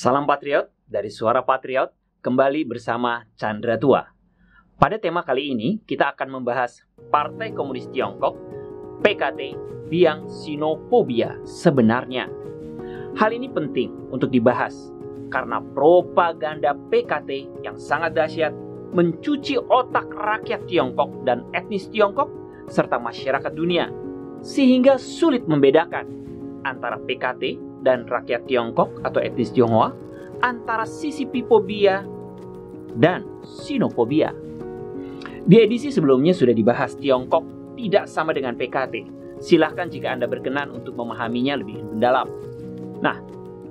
Salam Patriot dari Suara Patriot, kembali bersama Chandra Tua. Pada tema kali ini, kita akan membahas Partai Komunis Tiongkok, PKT, biang sinofobia sebenarnya. Hal ini penting untuk dibahas, karena propaganda PKT yang sangat dahsyat mencuci otak rakyat Tiongkok dan etnis Tiongkok, serta masyarakat dunia, sehingga sulit membedakan antara PKT dan rakyat Tiongkok atau etnis Tionghoa, antara sisipifobia dan sinofobia. Di edisi sebelumnya sudah dibahas Tiongkok tidak sama dengan PKT. Silahkan jika Anda berkenan untuk memahaminya lebih mendalam. Nah,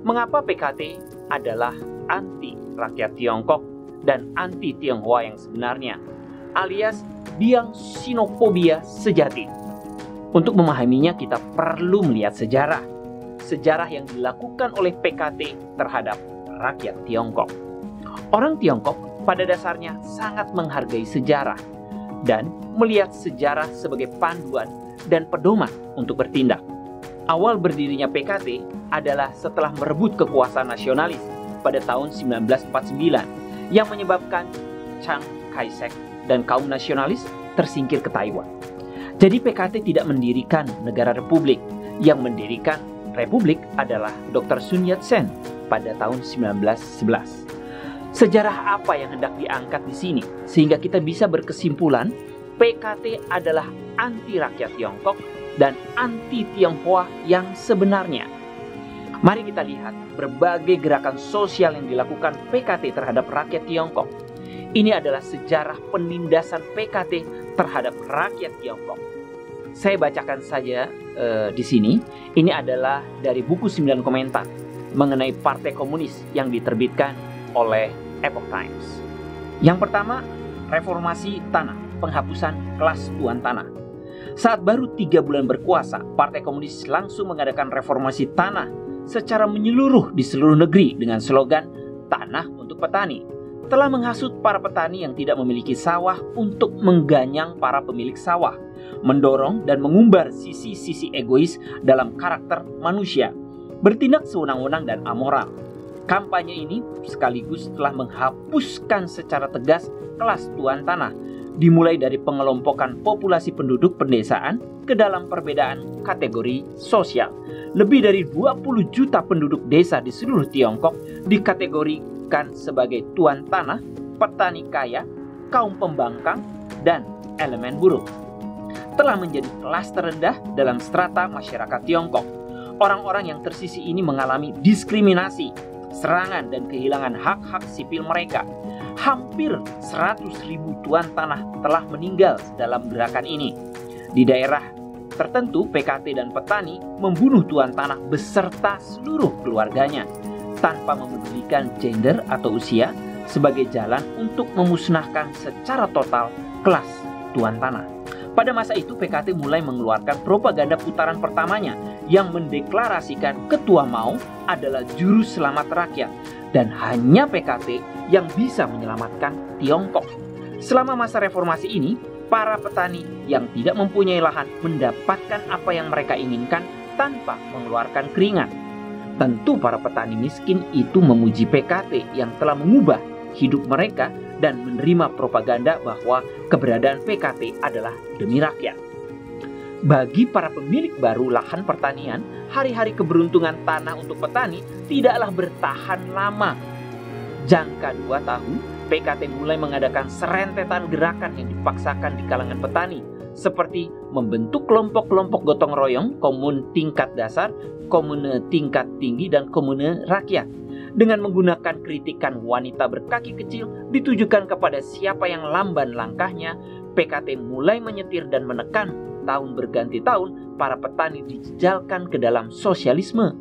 mengapa PKT adalah anti rakyat Tiongkok dan anti Tionghoa yang sebenarnya, alias biang sinofobia sejati? Untuk memahaminya kita perlu melihat sejarah yang dilakukan oleh PKT terhadap rakyat Tiongkok. Orang Tiongkok pada dasarnya sangat menghargai sejarah dan melihat sejarah sebagai panduan dan pedoman untuk bertindak. Awal berdirinya PKT adalah setelah merebut kekuasaan nasionalis pada tahun 1949 yang menyebabkan Chiang Kai-shek dan kaum nasionalis tersingkir ke Taiwan. Jadi PKT tidak mendirikan negara republik. Yang mendirikan republik adalah Dr. Sun Yat-sen pada tahun 1911. Sejarah apa yang hendak diangkat di sini sehingga kita bisa berkesimpulan PKT adalah anti rakyat Tiongkok dan anti Tionghoa yang sebenarnya? Mari kita lihat berbagai gerakan sosial yang dilakukan PKT terhadap rakyat Tiongkok. Ini adalah sejarah penindasan PKT terhadap rakyat Tiongkok. Saya bacakan saja di sini. Ini adalah dari buku 9 komentar mengenai Partai Komunis yang diterbitkan oleh Epoch Times. Yang pertama, reformasi tanah, penghapusan kelas tuan tanah. Saat baru 3 bulan berkuasa, Partai Komunis langsung mengadakan reformasi tanah secara menyeluruh di seluruh negeri dengan slogan tanah untuk petani. Telah menghasut para petani yang tidak memiliki sawah untuk mengganyang para pemilik sawah, mendorong dan mengumbar sisi-sisi egois dalam karakter manusia, bertindak sewenang-wenang dan amoral. Kampanye ini sekaligus telah menghapuskan secara tegas kelas tuan tanah, dimulai dari pengelompokan populasi penduduk pedesaan ke dalam perbedaan kategori sosial. Lebih dari 20 juta penduduk desa di seluruh Tiongkok dikategorikan sebagai tuan tanah, petani kaya, kaum pembangkang, dan elemen buruh. Telah menjadi kelas terendah dalam strata masyarakat Tiongkok. Orang-orang yang tersisih ini mengalami diskriminasi, serangan, dan kehilangan hak-hak sipil mereka. Hampir 100.000 tuan tanah telah meninggal dalam gerakan ini. Di daerah tertentu, PKT dan petani membunuh tuan tanah beserta seluruh keluarganya tanpa memedulikan gender atau usia, sebagai jalan untuk memusnahkan secara total kelas tuan tanah. Pada masa itu PKT mulai mengeluarkan propaganda putaran pertamanya yang mendeklarasikan Ketua Mao adalah juru selamat rakyat dan hanya PKT yang bisa menyelamatkan Tiongkok. Selama masa reformasi ini, para petani yang tidak mempunyai lahan mendapatkan apa yang mereka inginkan tanpa mengeluarkan keringat. Tentu para petani miskin itu memuji PKT yang telah mengubah hidup mereka dan menerima propaganda bahwa keberadaan PKT adalah demi rakyat. Bagi para pemilik baru lahan pertanian, hari-hari keberuntungan tanah untuk petani tidaklah bertahan lama. Jangka 2 tahun, PKT mulai mengadakan serentetan gerakan yang dipaksakan di kalangan petani, seperti membentuk kelompok-kelompok gotong royong, komun tingkat dasar, komune tingkat tinggi, dan komune rakyat. Dengan menggunakan kritikan wanita berkaki kecil ditujukan kepada siapa yang lamban langkahnya, PKT mulai menyetir dan menekan tahun berganti tahun para petani dijejalkan ke dalam sosialisme.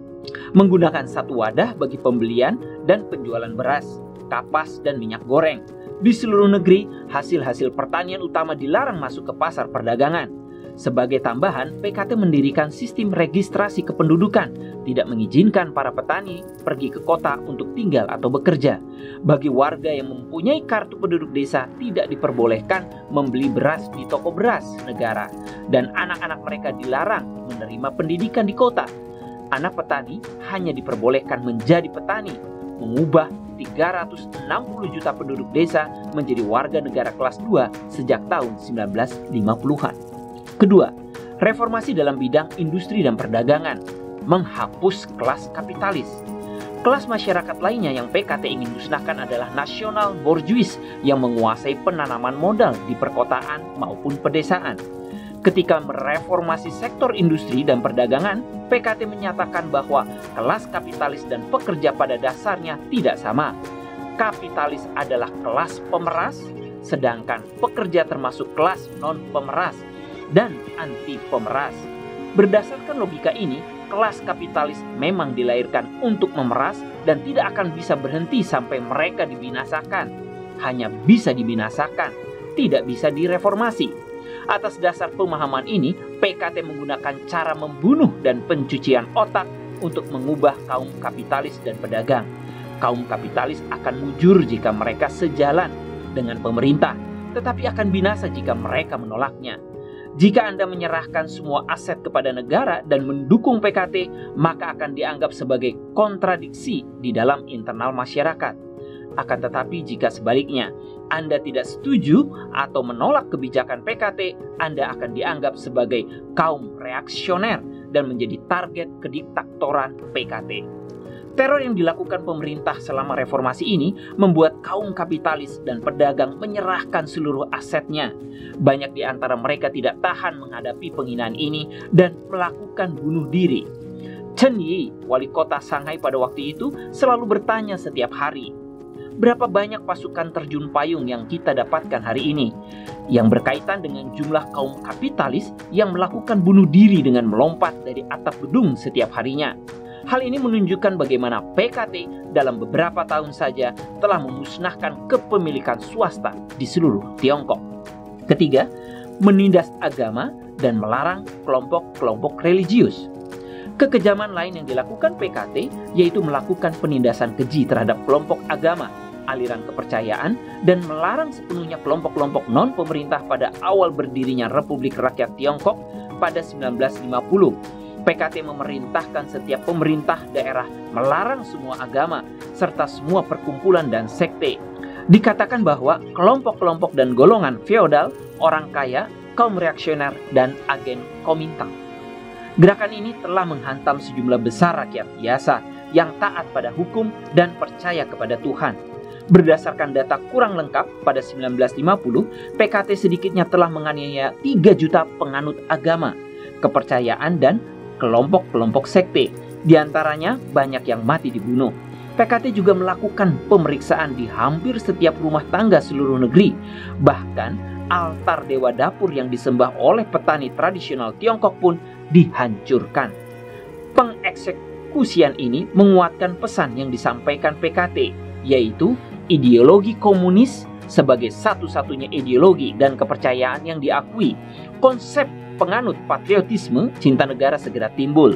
Menggunakan satu wadah bagi pembelian dan penjualan beras, kapas, dan minyak goreng. Di seluruh negeri, hasil-hasil pertanian utama dilarang masuk ke pasar perdagangan. Sebagai tambahan, PKT mendirikan sistem registrasi kependudukan, tidak mengizinkan para petani pergi ke kota untuk tinggal atau bekerja. Bagi warga yang mempunyai kartu penduduk desa, tidak diperbolehkan membeli beras di toko beras negara, dan anak-anak mereka dilarang menerima pendidikan di kota. Anak petani hanya diperbolehkan menjadi petani, mengubah 360 juta penduduk desa menjadi warga negara kelas 2 sejak tahun 1950-an. Kedua, reformasi dalam bidang industri dan perdagangan, menghapus kelas kapitalis. Kelas masyarakat lainnya yang PKT ingin musnahkan adalah nasional borjuis yang menguasai penanaman modal di perkotaan maupun pedesaan. Ketika mereformasi sektor industri dan perdagangan, PKT menyatakan bahwa kelas kapitalis dan pekerja pada dasarnya tidak sama. Kapitalis adalah kelas pemeras, sedangkan pekerja termasuk kelas non-pemeras dan anti-pemeras. Berdasarkan logika ini, kelas kapitalis memang dilahirkan untuk memeras dan tidak akan bisa berhenti sampai mereka dibinasakan. Hanya bisa dibinasakan, tidak bisa direformasi. Atas dasar pemahaman ini, PKT menggunakan cara membunuh dan pencucian otak untuk mengubah kaum kapitalis dan pedagang. Kaum kapitalis akan mujur jika mereka sejalan dengan pemerintah, tetapi akan binasa jika mereka menolaknya. Jika Anda menyerahkan semua aset kepada negara dan mendukung PKT, maka akan dianggap sebagai kontradiksi di dalam internal masyarakat. Akan tetapi jika sebaliknya, Anda tidak setuju atau menolak kebijakan PKT, Anda akan dianggap sebagai kaum reaksioner dan menjadi target kediktatoran PKT. Teror yang dilakukan pemerintah selama reformasi ini membuat kaum kapitalis dan pedagang menyerahkan seluruh asetnya. Banyak di antara mereka tidak tahan menghadapi penghinaan ini dan melakukan bunuh diri. Chen Yi, wali kota Shanghai pada waktu itu, selalu bertanya setiap hari, berapa banyak pasukan terjun payung yang kita dapatkan hari ini? Yang berkaitan dengan jumlah kaum kapitalis yang melakukan bunuh diri dengan melompat dari atap gedung setiap harinya. Hal ini menunjukkan bagaimana PKT dalam beberapa tahun saja telah memusnahkan kepemilikan swasta di seluruh Tiongkok. Ketiga, menindas agama dan melarang kelompok-kelompok religius. Kekejaman lain yang dilakukan PKT yaitu melakukan penindasan keji terhadap kelompok agama, aliran kepercayaan, dan melarang sepenuhnya kelompok-kelompok non-pemerintah pada awal berdirinya Republik Rakyat Tiongkok pada 1950. PKT memerintahkan setiap pemerintah daerah melarang semua agama serta semua perkumpulan dan sekte. Dikatakan bahwa kelompok-kelompok dan golongan feodal, orang kaya, kaum reaksioner, dan agen Komintang. Gerakan ini telah menghantam sejumlah besar rakyat biasa yang taat pada hukum dan percaya kepada Tuhan. Berdasarkan data kurang lengkap, pada 1950, PKT sedikitnya telah menganiaya 3 juta penganut agama, kepercayaan, dan kelompok-kelompok sekte. Di antaranya banyak yang mati dibunuh. PKT juga melakukan pemeriksaan di hampir setiap rumah tangga seluruh negeri. Bahkan altar dewa dapur yang disembah oleh petani tradisional Tiongkok pun dihancurkan. Pengeksekusian ini menguatkan pesan yang disampaikan PKT, yaitu ideologi komunis sebagai satu-satunya ideologi dan kepercayaan yang diakui. Konsep penganut patriotisme, cinta negara segera timbul.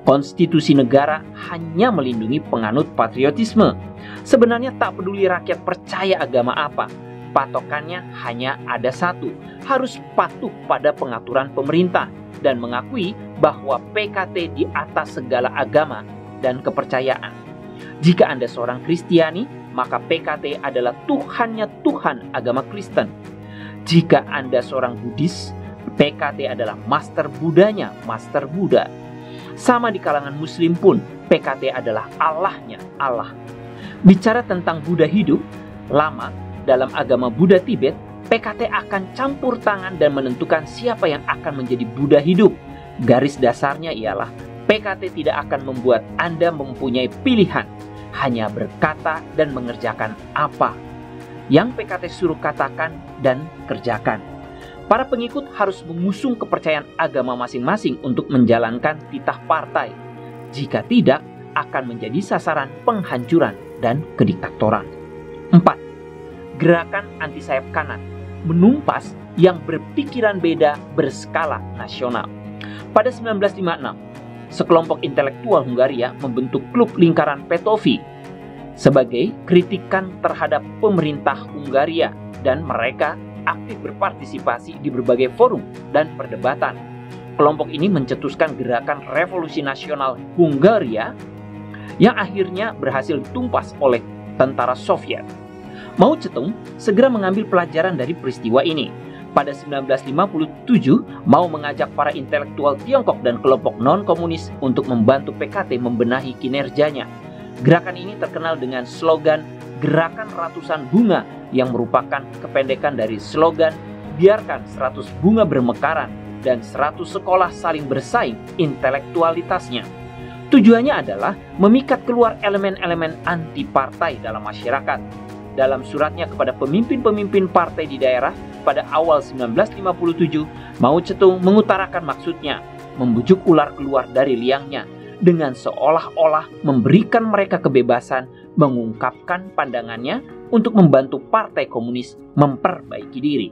Konstitusi negara hanya melindungi penganut patriotisme. Sebenarnya tak peduli rakyat percaya agama apa, patokannya hanya ada satu, harus patuh pada pengaturan pemerintah dan mengakui bahwa PKT di atas segala agama dan kepercayaan. Jika Anda seorang Kristiani, maka PKT adalah Tuhannya Tuhan agama Kristen. Jika Anda seorang Buddhis, PKT adalah master Budanya, master Buddha. Sama di kalangan Muslim pun, PKT adalah Allahnya Allah. Bicara tentang Buddha hidup, lama dalam agama Buddha Tibet, PKT akan campur tangan dan menentukan siapa yang akan menjadi Buddha hidup. Garis dasarnya ialah PKT tidak akan membuat Anda mempunyai pilihan, hanya berkata dan mengerjakan apa yang PKT suruh katakan dan kerjakan. Para pengikut harus mengusung kepercayaan agama masing-masing untuk menjalankan titah partai. Jika tidak, akan menjadi sasaran penghancuran dan kediktatoran. 4. Gerakan anti sayap kanan, menumpas yang berpikiran beda berskala nasional. Pada 1956, sekelompok intelektual Hungaria membentuk klub lingkaran Petofi sebagai kritikan terhadap pemerintah Hungaria, dan mereka aktif berpartisipasi di berbagai forum dan perdebatan. Kelompok ini mencetuskan gerakan revolusi nasional Hungaria yang akhirnya berhasil ditumpas oleh tentara Soviet. Mao Zedong segera mengambil pelajaran dari peristiwa ini. Pada 1957, Mao mengajak para intelektual Tiongkok dan kelompok non-komunis untuk membantu PKT membenahi kinerjanya. Gerakan ini terkenal dengan slogan Gerakan Ratusan Bunga yang merupakan kependekan dari slogan Biarkan 100 bunga bermekaran dan 100 sekolah saling bersaing intelektualitasnya. Tujuannya adalah memikat keluar elemen-elemen anti partai dalam masyarakat. Dalam suratnya kepada pemimpin-pemimpin partai di daerah pada awal 1957, Mao Zedong mengutarakan maksudnya, membujuk ular keluar dari liangnya dengan seolah-olah memberikan mereka kebebasan mengungkapkan pandangannya untuk membantu Partai Komunis memperbaiki diri.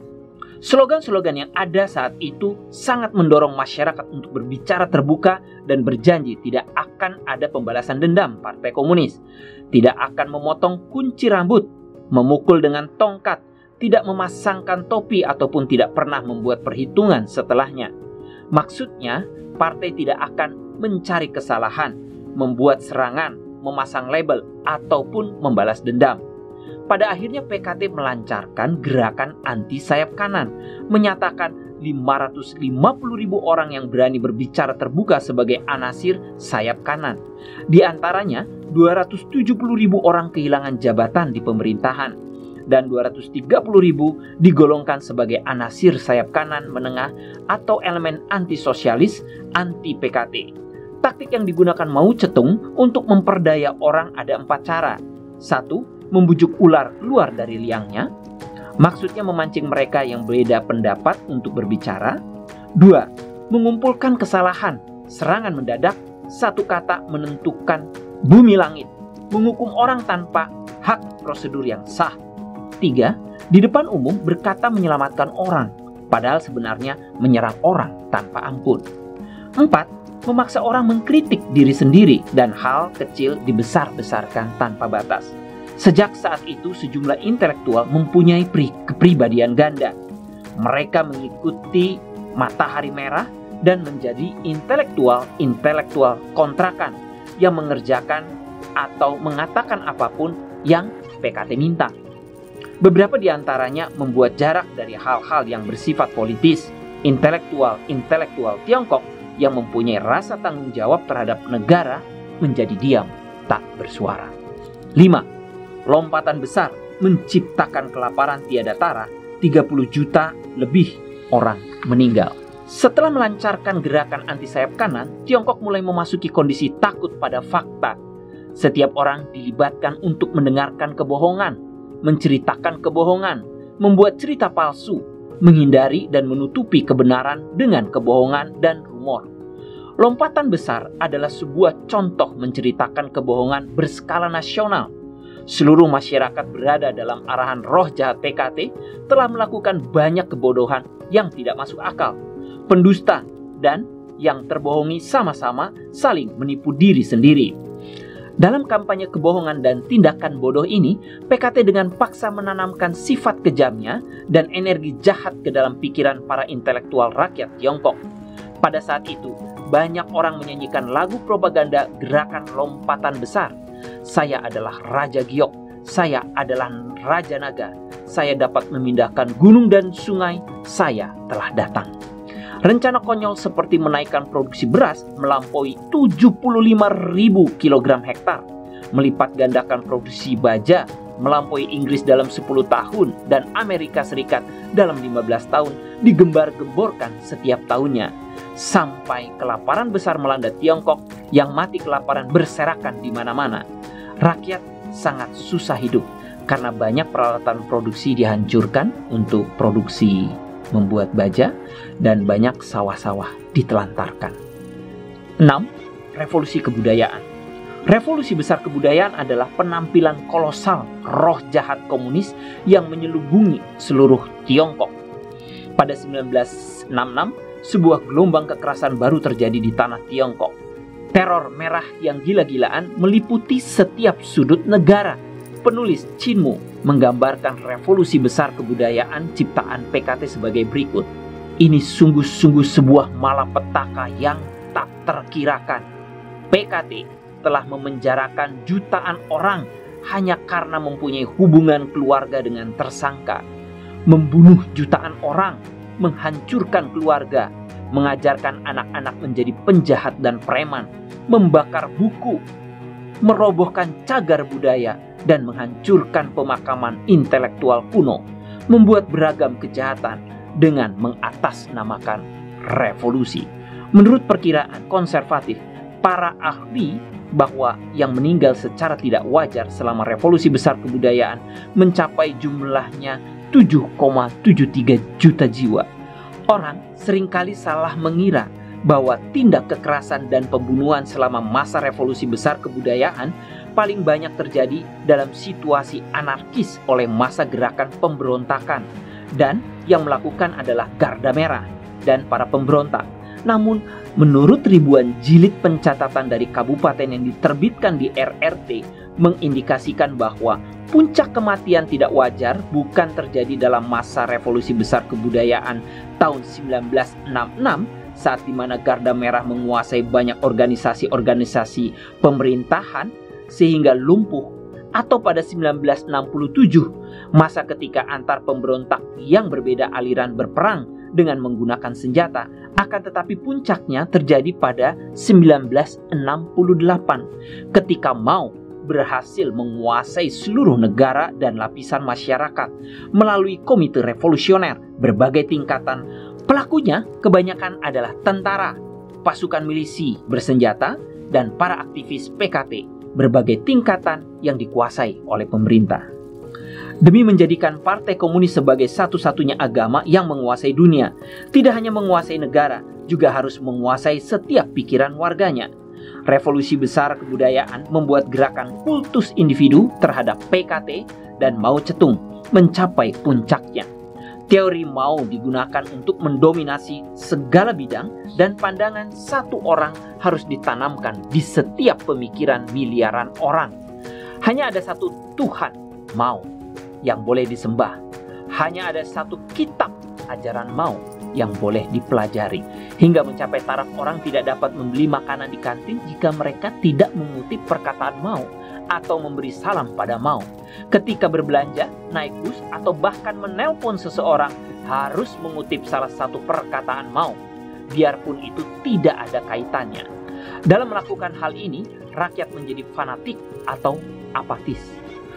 Slogan-slogan yang ada saat itu sangat mendorong masyarakat untuk berbicara terbuka dan berjanji tidak akan ada pembalasan dendam Partai Komunis, tidak akan memotong kunci rambut, memukul dengan tongkat, tidak memasangkan topi ataupun tidak pernah membuat perhitungan setelahnya. Maksudnya, partai tidak akan mencari kesalahan, membuat serangan, memasang label, ataupun membalas dendam. Pada akhirnya PKT melancarkan gerakan anti sayap kanan, menyatakan 550.000 orang yang berani berbicara terbuka sebagai anasir sayap kanan. Di antaranya 270.000 orang kehilangan jabatan di pemerintahan dan 230.000 digolongkan sebagai anasir sayap kanan menengah atau elemen anti-sosialis, anti-PKT. Taktik yang digunakan Mao Zedong untuk memperdaya orang ada 4 cara. 1. Membujuk ular keluar dari liangnya. Maksudnya memancing mereka yang berbeda pendapat untuk berbicara. 2. Mengumpulkan kesalahan, serangan mendadak, satu kata menentukan bumi langit, menghukum orang tanpa hak prosedur yang sah. 3. Di depan umum berkata menyelamatkan orang, padahal sebenarnya menyerang orang tanpa ampun. 4. Memaksa orang mengkritik diri sendiri dan hal kecil dibesar-besarkan tanpa batas. Sejak saat itu sejumlah intelektual mempunyai kepribadian ganda. Mereka mengikuti matahari merah dan menjadi intelektual kontrakan yang mengerjakan atau mengatakan apapun yang PKT minta. Beberapa di antaranya membuat jarak dari hal-hal yang bersifat politis. Intelektual Tiongkok yang mempunyai rasa tanggung jawab terhadap negara menjadi diam, tak bersuara. 5. Lompatan besar menciptakan kelaparan tiada tara, 30 juta lebih orang meninggal. Setelah melancarkan gerakan anti sayap kanan, Tiongkok mulai memasuki kondisi takut pada fakta. Setiap orang dilibatkan untuk mendengarkan kebohongan, menceritakan kebohongan, membuat cerita palsu, menghindari dan menutupi kebenaran dengan kebohongan dan rumor. Lompatan besar adalah sebuah contoh menceritakan kebohongan berskala nasional. Seluruh masyarakat berada dalam arahan roh jahat PKT telah melakukan banyak kebodohan yang tidak masuk akal, pendusta, dan yang terbohongi sama-sama saling menipu diri sendiri. Dalam kampanye kebohongan dan tindakan bodoh ini, PKT dengan paksa menanamkan sifat kejamnya dan energi jahat ke dalam pikiran para intelektual rakyat Tiongkok. Pada saat itu, banyak orang menyanyikan lagu propaganda gerakan lompatan besar. Saya adalah Raja Giok, saya adalah Raja Naga, saya dapat memindahkan gunung dan sungai, saya telah datang. Rencana konyol seperti menaikkan produksi beras melampaui 75.000 kg hektar, melipat gandakan produksi baja melampaui Inggris dalam 10 tahun dan Amerika Serikat dalam 15 tahun digembar-gemborkan setiap tahunnya, sampai kelaparan besar melanda Tiongkok yang mati kelaparan berserakan di mana-mana. Rakyat sangat susah hidup karena banyak peralatan produksi dihancurkan untuk produksi membuat baja dan banyak sawah-sawah ditelantarkan. 6. Revolusi kebudayaan. Revolusi besar kebudayaan adalah penampilan kolosal roh jahat komunis yang menyelubungi seluruh Tiongkok. Pada 1966, sebuah gelombang kekerasan baru terjadi di tanah Tiongkok. Teror merah yang gila-gilaan meliputi setiap sudut negara. Penulis Chin Mu menggambarkan revolusi besar kebudayaan ciptaan PKT sebagai berikut. Ini sungguh-sungguh sebuah malapetaka yang tak terkirakan. PKT telah memenjarakan jutaan orang hanya karena mempunyai hubungan keluarga dengan tersangka, membunuh jutaan orang, menghancurkan keluarga, mengajarkan anak-anak menjadi penjahat dan preman, membakar buku, merobohkan cagar budaya, dan menghancurkan pemakaman intelektual kuno, membuat beragam kejahatan dengan mengatasnamakan revolusi. Menurut perkiraan konservatif, para ahli bahwa yang meninggal secara tidak wajar selama revolusi besar kebudayaan mencapai jumlahnya 7,73 juta jiwa. Orang seringkali salah mengira bahwa tindak kekerasan dan pembunuhan selama masa revolusi besar kebudayaan paling banyak terjadi dalam situasi anarkis oleh masa gerakan pemberontakan, dan yang melakukan adalah Garda Merah dan para pemberontak. Namun, menurut ribuan jilid pencatatan dari kabupaten yang diterbitkan di RRT, mengindikasikan bahwa puncak kematian tidak wajar bukan terjadi dalam masa revolusi besar kebudayaan tahun 1966, saat dimana Garda Merah menguasai banyak organisasi-organisasi pemerintahan sehingga lumpuh, atau pada 1967, masa ketika antar pemberontak yang berbeda aliran berperang dengan menggunakan senjata, akan tetapi puncaknya terjadi pada 1968 ketika Mao berhasil menguasai seluruh negara dan lapisan masyarakat melalui komite revolusioner berbagai tingkatan. Pelakunya kebanyakan adalah tentara, pasukan milisi bersenjata, dan para aktivis PKT berbagai tingkatan yang dikuasai oleh pemerintah. Demi menjadikan Partai Komunis sebagai satu-satunya agama yang menguasai dunia, tidak hanya menguasai negara, juga harus menguasai setiap pikiran warganya. Revolusi besar kebudayaan membuat gerakan kultus individu terhadap PKT dan Mao Zedong mencapai puncaknya. Teori Mao digunakan untuk mendominasi segala bidang, dan pandangan satu orang harus ditanamkan di setiap pemikiran miliaran orang. Hanya ada satu Tuhan, Mao, yang boleh disembah. Hanya ada satu kitab ajaran Mao yang boleh dipelajari, hingga mencapai taraf orang tidak dapat membeli makanan di kantin jika mereka tidak mengutip perkataan Mao atau memberi salam pada Mao. Ketika berbelanja, naik bus, atau bahkan menelpon seseorang, harus mengutip salah satu perkataan Mao, biarpun itu tidak ada kaitannya. Dalam melakukan hal ini, rakyat menjadi fanatik atau apatis.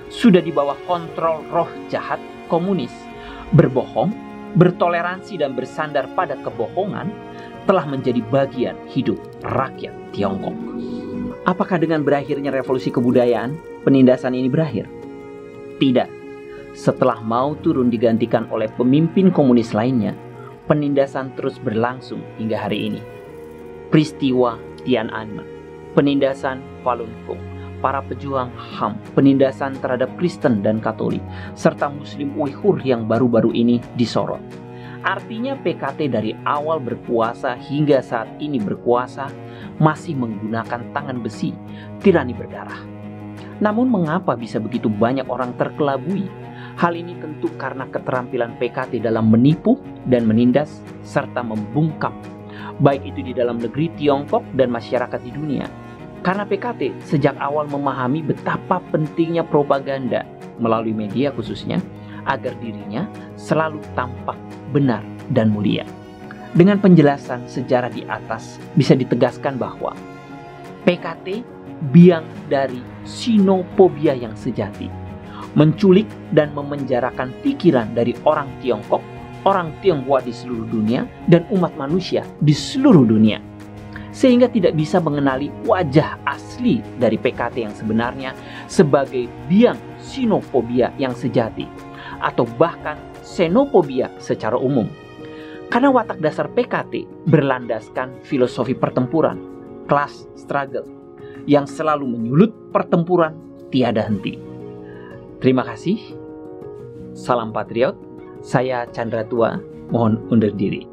Sudah di bawah kontrol roh jahat komunis. Berbohong, bertoleransi, dan bersandar pada kebohongan telah menjadi bagian hidup rakyat Tiongkok. Apakah dengan berakhirnya revolusi kebudayaan, penindasan ini berakhir? Tidak. Setelah Mao turun digantikan oleh pemimpin komunis lainnya, penindasan terus berlangsung hingga hari ini. Peristiwa Tiananmen, penindasan Falun Gong, para pejuang HAM, penindasan terhadap Kristen dan Katolik, serta Muslim Uighur yang baru-baru ini disorot. Artinya PKT dari awal berkuasa hingga saat ini berkuasa masih menggunakan tangan besi, tirani berdarah. Namun mengapa bisa begitu banyak orang terkelabui? Hal ini tentu karena keterampilan PKT dalam menipu dan menindas serta membungkam, baik itu di dalam negeri Tiongkok dan masyarakat di dunia. Karena PKT sejak awal memahami betapa pentingnya propaganda melalui media khususnya, agar dirinya selalu tampak benar dan mulia. Dengan penjelasan sejarah di atas, bisa ditegaskan bahwa PKT biang dari sinophobia yang sejati, menculik dan memenjarakan pikiran dari orang Tiongkok, orang Tionghoa di seluruh dunia, dan umat manusia di seluruh dunia, sehingga tidak bisa mengenali wajah asli dari PKT yang sebenarnya sebagai biang sinophobia yang sejati, atau bahkan xenophobia secara umum. Karena watak dasar PKT berlandaskan filosofi pertempuran, class struggle, yang selalu menyulut pertempuran tiada henti. Terima kasih. Salam Patriot. Saya Chandra Tua, mohon undur diri.